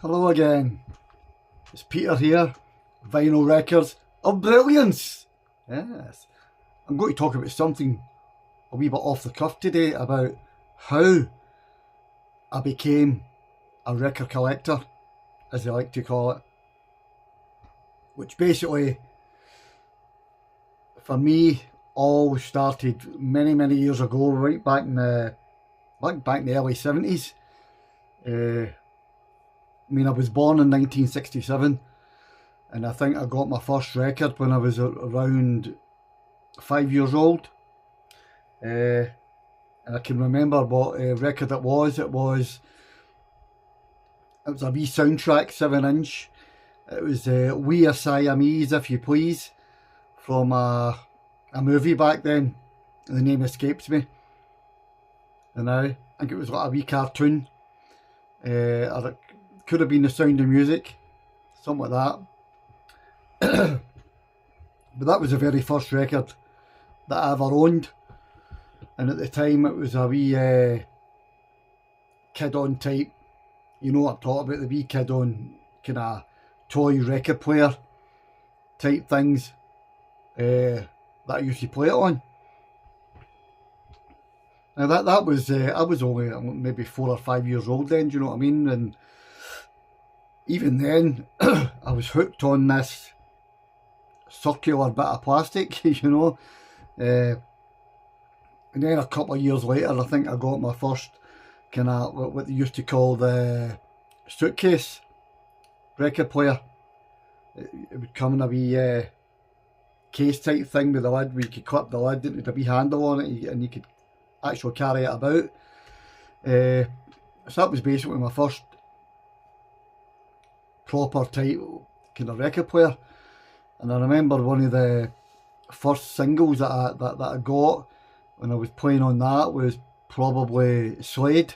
Hello again, it's Peter here, Vinyl Records of Brilliance. Yes, I'm going to talk about something a wee bit off the cuff today about how I became a record collector, as they like to call it. Which basically, for me, all started many years ago, right back in the early 70s. I was born in 1967, and I think I got my first record when I was around 5 years old. And I can remember what record it was. It was a wee soundtrack, 7-inch. It was We Are Siamese, If You Please, from a movie back then. The name escapes me. And I think it was like a wee cartoon. Or it could have been The Sound of Music, something like that. But that was the very first record that I ever owned. And at the time it was a wee kid-on type, you know what I'm talking about, the wee kid-on kind of toy record player type things that I used to play it on. Now that was, I was only maybe 4 or 5 years old then, do you know what I mean? And even then, I was hooked on this circular bit of plastic, you know. And then a couple of years later, I think I got my first kind of what they used to call the suitcase record player. It would come in a wee case type thing with a lid where you could clip the lid into a wee handle on it and you could actually carry it about. So that was basically my first proper type kind of record player. And I remember one of the first singles that I got when I was playing on that was probably Slade,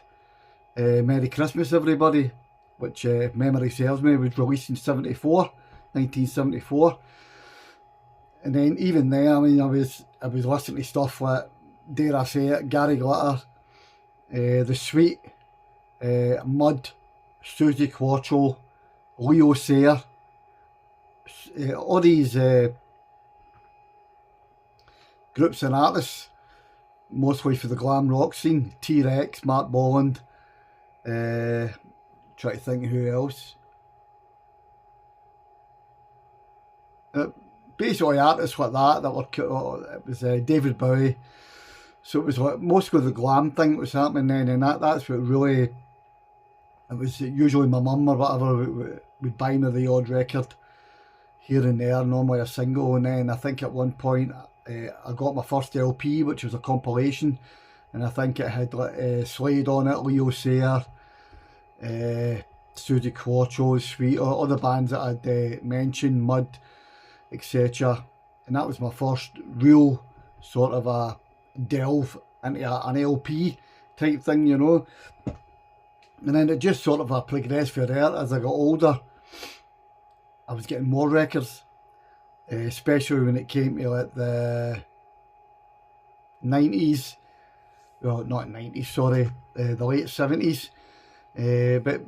Merry Christmas Everybody, which if memory serves me was released in 1974. And then even there, I mean, I was listening to stuff like, dare I say it, Gary Glitter, The Sweet, Mud, Suzi Quatro, Leo Sayer, all these groups and artists, mostly for the glam rock scene. T-Rex, Mark Bolland, try to think who else. Basically artists like that were, it was David Bowie. So it was like mostly the glam thing that was happening then, and that's what really, it was usually my mum or whatever would buy me the odd record here and there, normally a single, and then I think at one point I got my first LP, which was a compilation, and I think it had Slade on it, Leo Sayer, Suzi Quatro, Sweet, all the bands that I'd mentioned, Mud, etc. And that was my first real sort of a delve into an LP type thing, you know. And then it just sort of progressed from there. As I got older, I was getting more records, especially when it came to like the 90s, well not 90s, sorry, the late 70s. But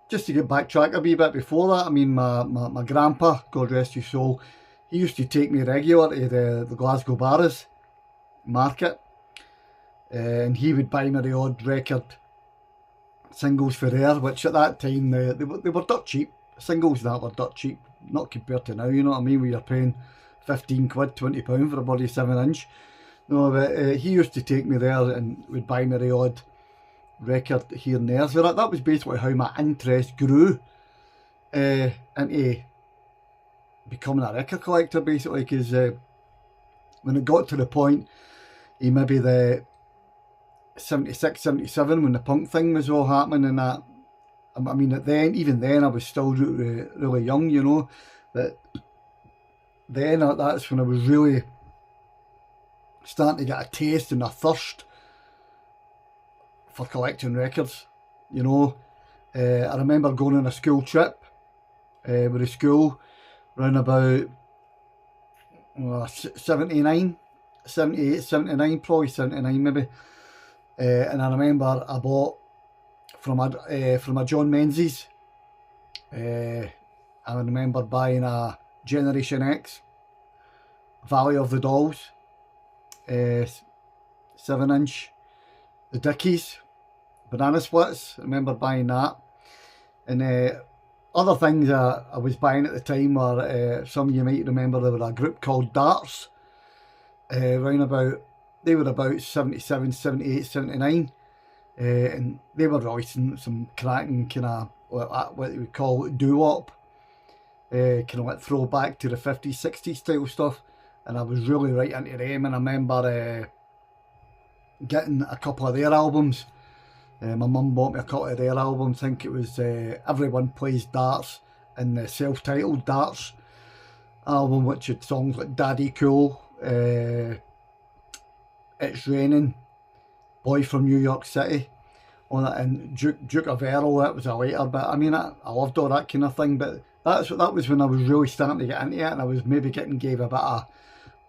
just to get backtrack a wee bit before that, I mean my grandpa, God rest his soul, he used to take me regular to the Glasgow Bars market, and he would buy me the odd record singles for there, which at that time they were dirt cheap. Singles that were dirt cheap, not compared to now, you know what I mean, where you're paying 15 quid, £20 for a bloody 7-inch. No, but he used to take me there and would buy me the odd record here and there. So that was basically how my interest grew into becoming a record collector, basically, because when it got to the point in maybe the 76, 77, when the punk thing was all happening and that, I mean, even then I was still really young, you know, but then that's when I was really starting to get a taste and a thirst for collecting records, you know. I remember going on a school trip with a school around about 78, 79, probably 79 maybe. And I remember I bought from a John Menzies I remember buying a Generation X, Valley of the Dolls, 7-inch, the Dickies, Banana Splits. I remember buying that. And other things I was buying at the time were, some of you might remember, there were a group called Darts, they were about 77, 78, 79, and they were releasing some cracking kind of what we would call doo-wop, kind of like throwback to the 50s, 60s style stuff, and I was really right into them. And I remember getting a couple of their albums. My mum bought me a couple of their albums. I think it was Everyone Plays Darts and the self-titled Darts album, which had songs like Daddy Cool, It's Raining, Boy from New York City, on it, and Duke of Earl. That was a later, but I mean, I loved all that kind of thing. But that was when I was really starting to get into it, and I was maybe gave a bit of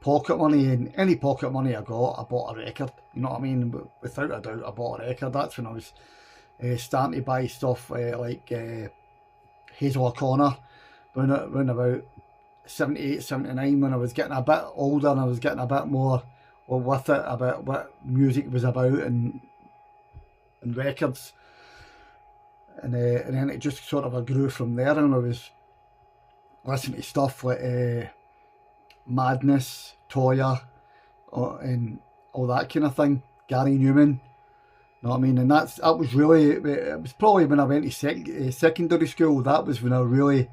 pocket money, and any pocket money I got, I bought a record. You know what I mean? But without a doubt, I bought a record. That's when I was starting to buy stuff like Hazel O'Connor, around about 78, 79, when I was getting a bit older and I was getting a bit more with it about what music was about and records. And then it just sort of grew from there, and I was listening to stuff like Madness, Toya, and all that kind of thing, Gary Newman, you know what I mean? And that was really, it was probably when I went to secondary school, that was when I really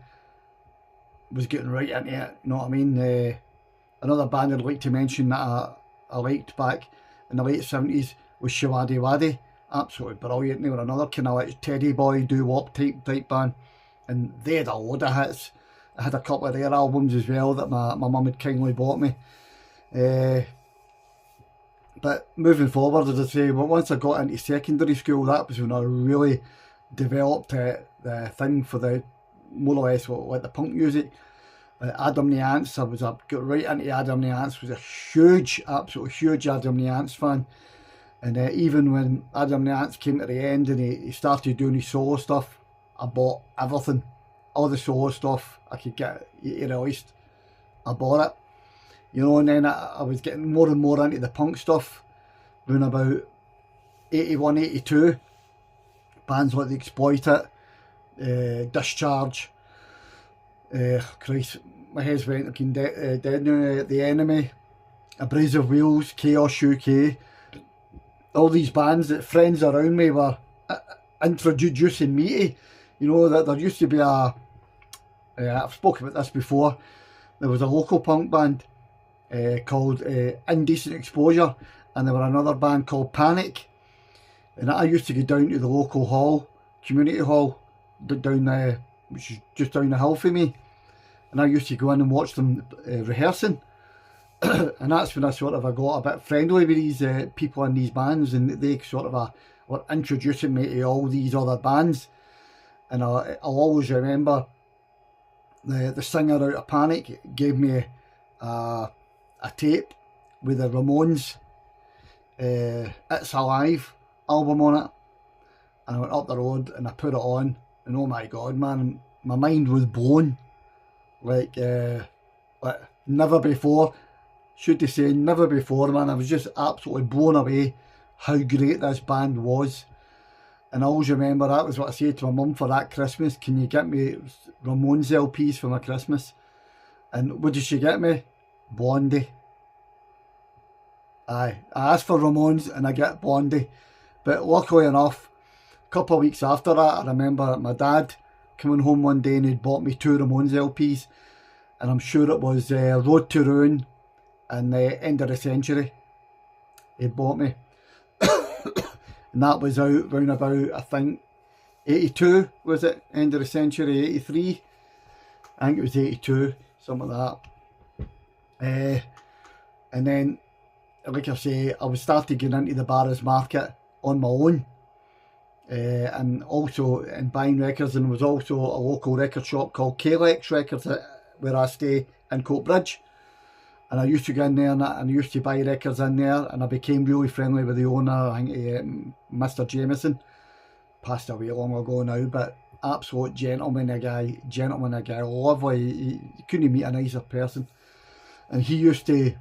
was getting right into it, you know what I mean? Another band I'd like to mention that I liked back in the late 70s was Shawady Waddy. Absolutely brilliant. They were another kind of like Teddy Boy, doo-wop type band, and they had a load of hits. I had a couple of their albums as well that my mum had kindly bought me. But moving forward, as I say, once I got into secondary school, that was when I really developed the thing for the more or less like the punk music. Adam the Ants, I got right into Adam the Ants, was a huge, absolutely huge Adam the Ants fan. And even when Adam the Ants came to the end and he started doing his solo stuff, I bought everything. All the solo stuff I could get released, I bought it. You know, and then I was getting more and more into the punk stuff. Around about 81, 82, bands like The Exploited, Discharge, Christ, my head's went looking dead now, The Enemy, Abrasive Wheels, Chaos UK, all these bands that friends around me were introducing me to. You know, that there used to be I've spoken about this before, there was a local punk band called Indecent Exposure, and there were another band called Panic, and I used to go down to the local hall, community hall, down there, which is just down the hill for me, and I used to go in and watch them rehearsing. And that's when I got a bit friendly with these people in these bands, and they sort of were introducing me to all these other bands. And I'll always remember the singer out of Panic gave me a tape with the Ramones It's Alive album on it, and I went up the road and I put it on, and oh my god, man, my mind was blown like never before. Should they say never before, man. I was just absolutely blown away how great this band was. And I always remember that was what I said to my mum for that Christmas. Can you get me Ramones LPs for my Christmas? And what did she get me? Blondie. Aye, I asked for Ramones and I get Blondie. But luckily enough, a couple of weeks after that, I remember my dad coming home one day and he'd bought me 2 Ramones LPs. And I'm sure it was Road to Ruin and End of the Century he bought me. And that was out round about, I think, 82, was it? End of the Century, 83? I think it was 82, something like that. And then, like I say, I was starting getting into the Barras Market on my own. And also in buying records, and there was also a local record shop called Kalex Records where I stay in Coatbridge. And I used to go in there and I used to buy records in there, and I became really friendly with the owner. I think Mr. Jameson passed away long ago now, but absolute gentleman, a guy, lovely. You couldn't meet a nicer person. And he used to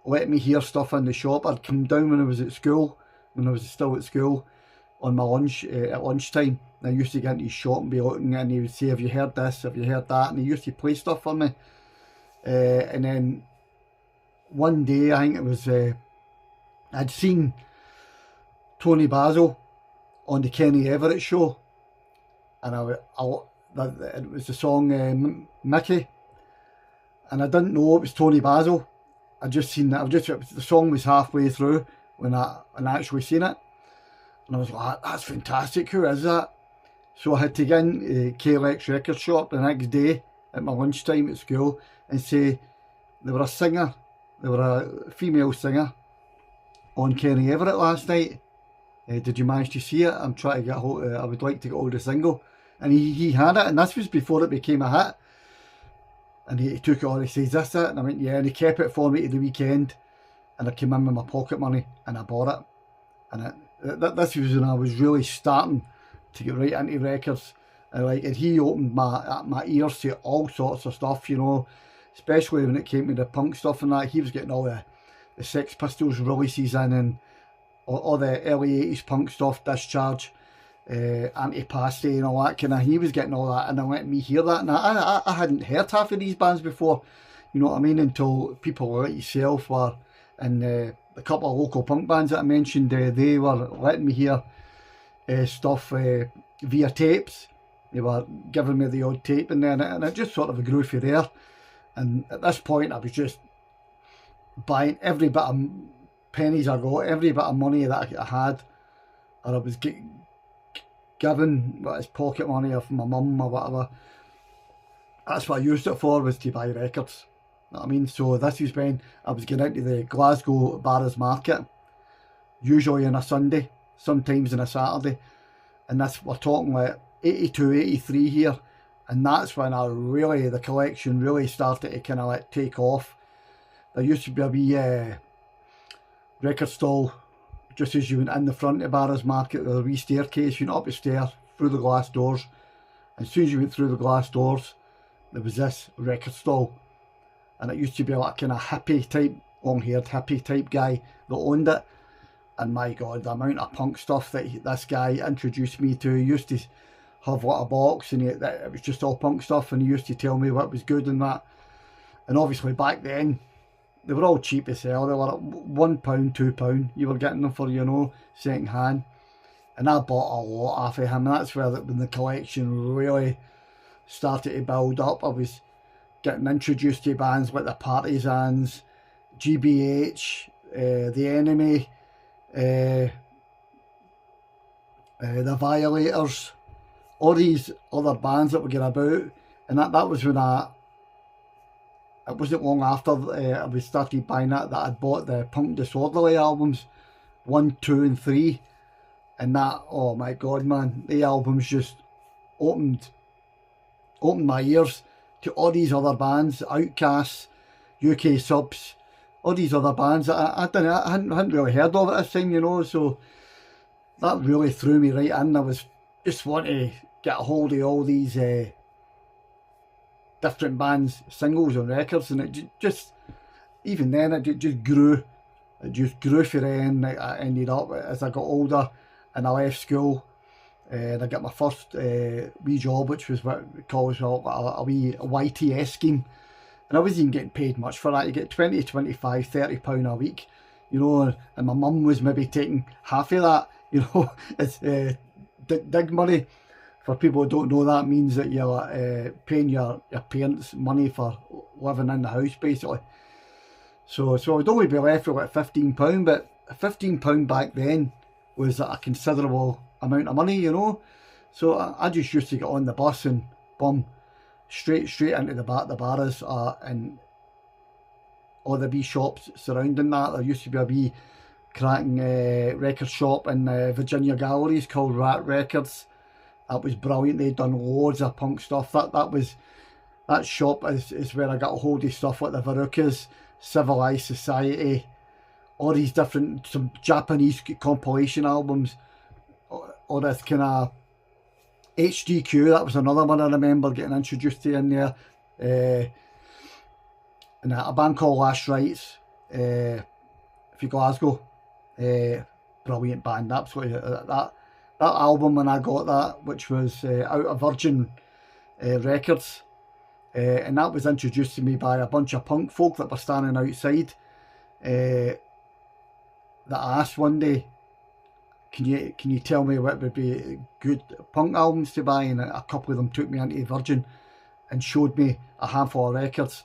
let me hear stuff in the shop. I'd come down when I was at school, when I was still at school, on my lunch, at lunchtime. And I used to get into his shop and be looking, and he would say, have you heard this, have you heard that? And he used to play stuff for me. And then one day, I think it was, I'd seen Tony Basil on the Kenny Everett show, and it was the song Mickey, and I didn't know it was Tony Basil. I just seen that. The song was halfway through when I actually seen it, and I was like, "That's fantastic! Who is that?" So I had to get in KLX record shop the next day at my lunchtime at school and say they were a female singer on Kenny Everett last night. Did you manage to see it? I'm trying to get hold. I would like to get hold of the single, and he had it, and this was before it became a hit. And he took it on. He says, "This it?" And I went, "Yeah." And he kept it for me to the weekend, and I came in with my pocket money and I bought it. And this was when I was really starting to get right into records, and he opened my ears to all sorts of stuff, you know, especially when it came to the punk stuff and that. He was getting all the Sex Pistols releases in, and all the early 80s punk stuff, Discharge, Antipasti and all that kind of. He was getting all that, and I let me hear that, and I hadn't heard half of these bands before, you know what I mean, until people like yourself were, and a couple of local punk bands that I mentioned, they were letting me hear stuff via tapes. They were giving me the odd tape in there, and it just sort of grew from there. And at this point, I was just buying every bit of pennies I got, every bit of money that I had, or I was given as pocket money of my mum or whatever. That's what I used it for, was to buy records. You know what I mean? So this was when I was getting into the Glasgow Barras Market, usually on a Sunday, sometimes on a Saturday. And we're talking like 82, 83 here. And that's when the collection really started to kind of like take off. There used to be a wee record stall just as you went in the front of Barras Market. There was a wee staircase, you went up the stairs, through the glass doors. And as soon as you went through the glass doors, there was this record stall. And it used to be like kind of hippie type, long-haired hippie type guy that owned it. And my God, the amount of punk stuff that this guy introduced me to. He used to have like a box, and it was just all punk stuff, and he used to tell me what was good and that. And obviously back then, they were all cheap as hell. They were at £1, £2. You were getting them for, you know, second hand. And I bought a lot off of him. And that's when the collection really started to build up. I was getting introduced to bands like the Partisans, GBH, The Enemy, the Violators, all these other bands that were getting about. And that was when it wasn't long after I started buying that I'd bought the Punk Disorderly albums, 1, 2 and 3. And that, oh my God, man, the albums just opened my ears to all these other bands, Outcasts, UK Subs, all these other bands that I hadn't really heard of at this time, you know. So that really threw me right in. I was just wanting to get a hold of all these different bands' singles and records, and it just, even then, it just grew. It just grew for then. I ended up, as I got older and I left school, and I got my first wee job, which was what we call a wee YTS scheme. And I wasn't even getting paid much for that. You get 20, 25, £30 a week, you know, and my mum was maybe taking half of that, you know. It's dig money. For people who don't know, that means that you're paying your parents money for living in the house, basically. So I'd only be left with like £15, but £15 back then was a considerable amount of money, you know. So I just used to get on the bus and boom, straight into the Barras, and all the wee shops surrounding that. There used to be a wee cracking record shop in Virginia Galleries called Rat Records. That was brilliant. They'd done loads of punk stuff. That shop is where I got a hold of stuff like the Verucas, Civilized Society, all these different, some Japanese compilation albums, all this kind of HDQ, that was another one I remember getting introduced to in there. And a band called Last Rites, from Glasgow. Brilliant band, absolutely. That album, when I got that, which was out of Virgin Records, and that was introduced to me by a bunch of punk folk that were standing outside, that I asked one day, can you tell me what would be good punk albums to buy? And a couple of them took me into Virgin and showed me a handful of records,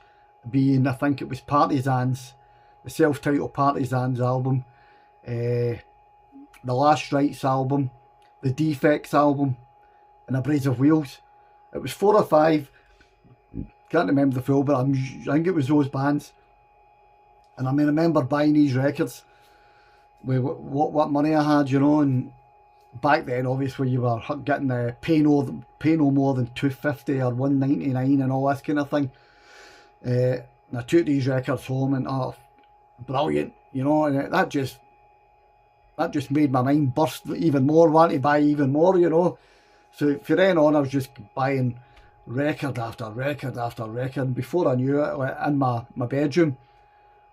being, I think it was Partisans, the self-titled Partisans album, the Last Rites album, the Defects album, and Abrasive Wheels. It was 4 or 5, can't remember the full, but I think it was those bands. And I remember buying these records with what money I had, you know. And back then, obviously, you were getting the pay no more than $2.50 or $1.99 and all this kind of thing. And I took these records home and, oh, brilliant, you know. And that just made my mind burst even more, wanting to buy even more, you know. So from then on, I was just buying record after record after record. And before I knew it, like, in my bedroom,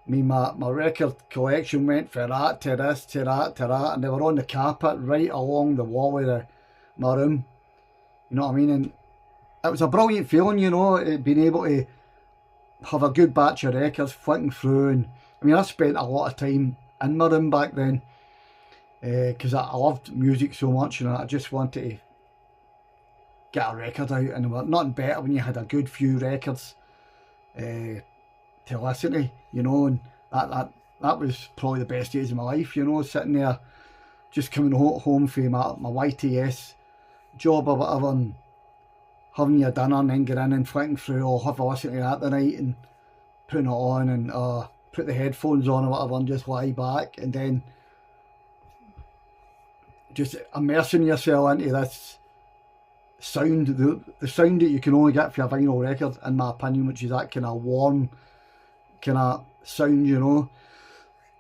my record collection went from that to this to that to that, and they were on the carpet right along the wall of my room. You know what I mean? And it was a brilliant feeling, you know, being able to have a good batch of records flicking through. And I mean, I spent a lot of time in my room back then, because I loved music so much, and I just wanted to get a record out, and there was nothing better when you had a good few records to listen to, you know. And that was probably the best days of my life, you know, sitting there just coming home from my YTS job or whatever, and having your dinner and then get in and flicking through, or have a listen to that the night and putting it on, and put the headphones on or whatever and just lie back, and then just immersing yourself into this sound, the sound that you can only get for a vinyl record, in my opinion, which is that kind of warm kind of sound, you know.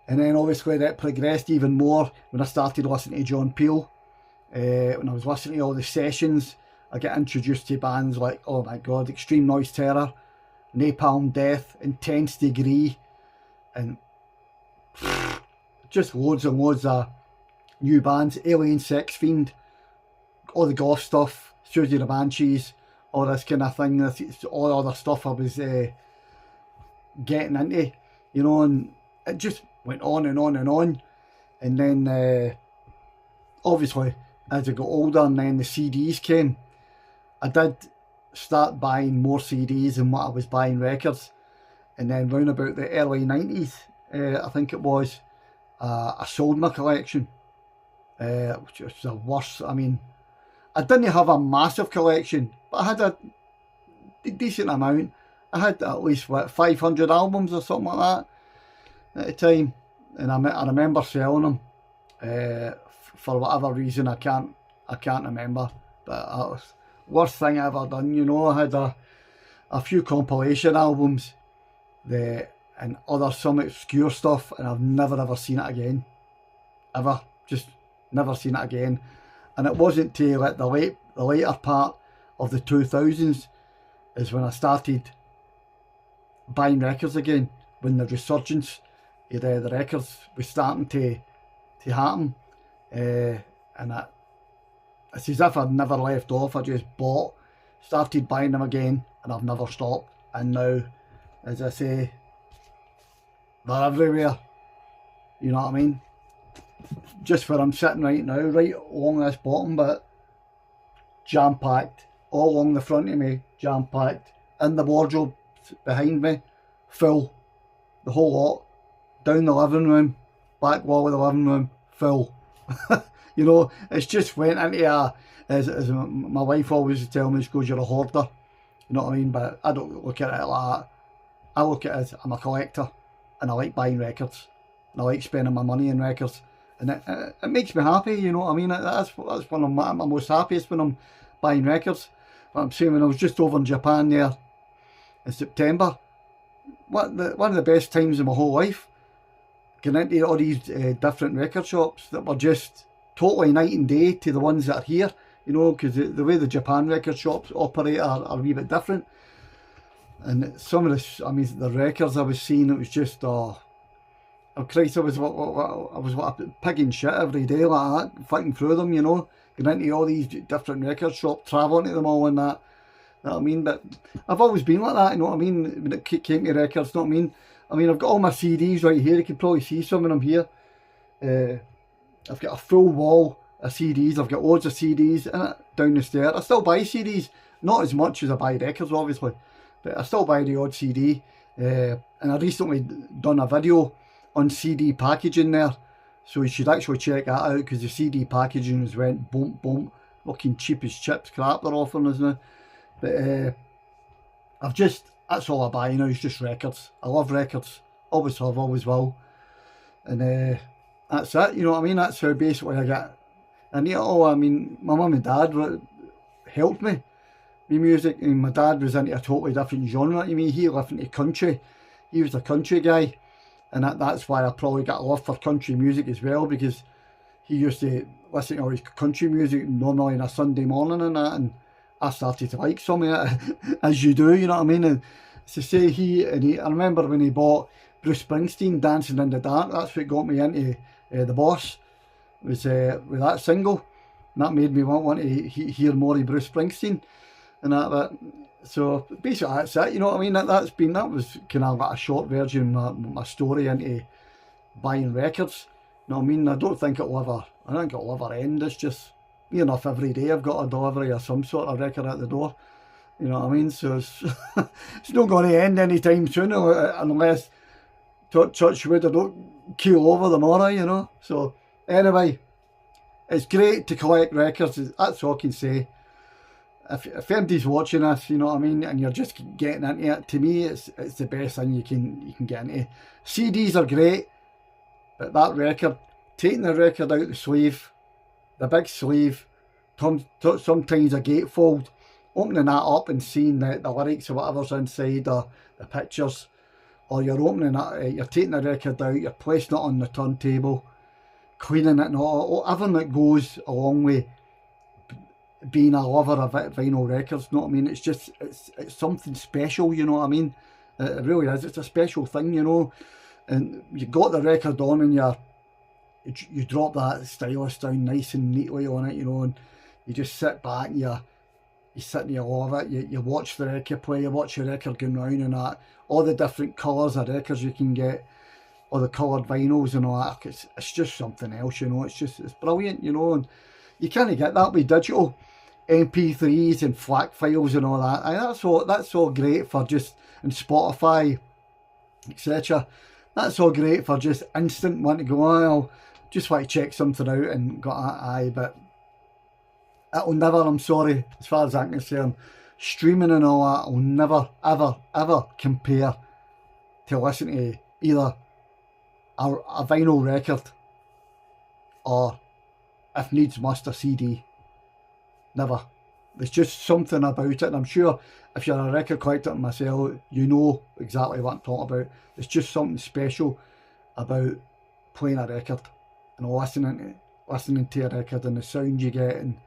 And then obviously that progressed even more when I started listening to John Peel. When I was listening to all the sessions, I get introduced to bands like, oh my god, Extreme Noise Terror, Napalm Death, Intense Degree, and just loads and loads of new bands, Alien Sex Fiend, all the goth stuff, Susie the Banshees, all this kind of thing. That's all other stuff I was getting into, you know. And it just went on and on and on. And then obviously as I got older and then the CDs came, I did start buying more CDs than what I was buying records. And then round about the early 90s, I think it was, I sold my collection, which was the worst. I mean, I didn't have a massive collection, but I had a decent amount. I had at least 500 albums or something like that at the time, and I remember selling them for whatever reason. I can't remember, but that was the worst thing I ever done, you know. I had a few compilation albums, and some obscure stuff, and I've never ever seen it again, ever, just never seen it again. And it wasn't till like the later part of the 2000s is when I started buying records again, when the resurgence of the records was starting to happen. And it's as if I'd never left off. I just started buying them again, and I've never stopped. And now, as I say, they're everywhere, you know what I mean. Just where I'm sitting right now, right along this bottom bit, jam-packed, all along the front of me, jam-packed, in the wardrobe behind me, full, the whole lot, down the living room, back wall of the living room, full. You know, it's just went into as my wife always used to tell me, she goes, you're a hoarder, you know what I mean. But I don't look at it like that. I look at it as I'm a collector, and I like buying records, and I like spending my money on records, and it makes me happy, you know what I mean. That's when I'm most happiest, when I'm buying records. But I'm saying, when I was just over in Japan there in September, one of the best times of my whole life, getting into all these different record shops that were just totally night and day to the ones that are here. you know, because the way the Japan record shops operate are a wee bit different. And some of this, I mean, the records I was seeing, it was just, oh Christ, I was what a pig in shit every day like that, fighting through them, you know, getting into all these different record shops, travelling to them all and that. You know what I mean? But I've always been like that, you know what I mean, when it came to records, you know what I mean? I mean, I've got all my CDs right here, you can probably see some of them here. I've got a full wall of CDs, I've got loads of CDs in it, down the stairs. I still buy CDs, not as much as I buy records obviously, but I still buy the odd CD. And I recently done a video on CD packaging there, so you should actually check that out, because the CD packaging has went boom boom, fucking cheap as chips crap they're offering us now. But that's all I buy now, is just records. I love records, always have, always will. And that's it, you know what I mean? That's how basically I get. And I mean, my mum and dad helped me with music, and my dad was into a totally different genre to me. He lived into country, he was a country guy, and that's why I probably got a love for country music as well, because he used to listen to all his country music normally on a Sunday morning and that, and I started to like some of it, as you do, you know what I mean? And to say I remember when he bought Bruce Springsteen, Dancing in the Dark, that's what got me into The Boss, was with that single, and that made me want to hear more of Bruce Springsteen and that. But so basically that's it, you know what I mean? That was kind of like a short version of my story into buying records, you know what I mean? I don't think it'll ever end. It's just near enough every day I've got a delivery of some sort of record at the door, you know what I mean? So it's not going to end anytime soon, unless, touch wood, I don't keel over tomorrow, you know. So anyway, it's great to collect records, that's all I can say. If anybody's watching us, you know what I mean, and you're just getting into it, to me it's the best thing you can get into. CDs are great, but that record, taking the record out the sleeve, the big sleeve, sometimes a gatefold, opening that up and seeing the lyrics or whatever's inside, or the pictures, or you're taking the record out, you're placing it on the turntable, cleaning it and all everything that goes along with being a lover of vinyl records, you know what I mean? It's just, it's something special, you know what I mean? It really is, it's a special thing, you know. And you got the record on and you drop that stylus down nice and neatly on it, you know, and you just sit back and you sit and you love it. You watch the record play, you watch your record going round and that, all the different colours of records you can get, all the coloured vinyls and all that. It's just something else, you know. It's brilliant, you know, and you can't get that with digital MP3s and FLAC files and all that. And that's all great for just, and Spotify, etc. That's all great for just instant want to go, oh, just want to check something out and got that, aye, but it'll never, I'm sorry, as far as I'm concerned, streaming and all that will never, ever, ever compare to listen to either a vinyl record or, if needs must, a CD. Never. There's just something about it, and I'm sure if you're a record collector like myself, you know exactly what I'm talking about. There's just something special about playing a record and listening to a record and the sound you get and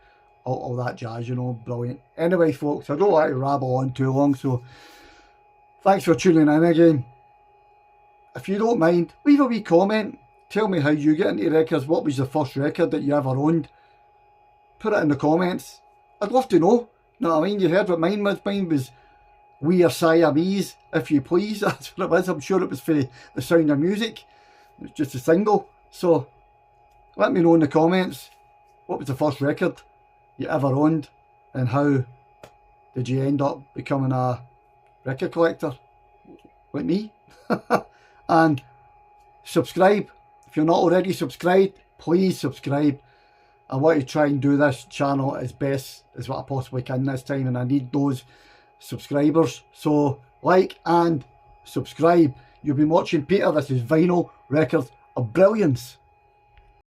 all that jazz, you know. Brilliant. Anyway folks, I don't like to rabble on too long, so thanks for tuning in again. If you don't mind, leave a wee comment, tell me how you get into records. What was the first record that you ever owned? Put it in the comments. I'd love to know. You know what I mean? You heard what mine was. Mine was We Are Siamese, If You Please. That's what it was. I'm sure it was for The Sound of Music. It was just a single. So let me know in the comments, what was the first record you ever owned, and how did you end up becoming a record collector like me? And subscribe. If you're not already subscribed, please subscribe. I want to try and do this channel as best as what I possibly can this time, and I need those subscribers. So like and subscribe. You've been watching Peter. This is Vinyl Records of Brilliance.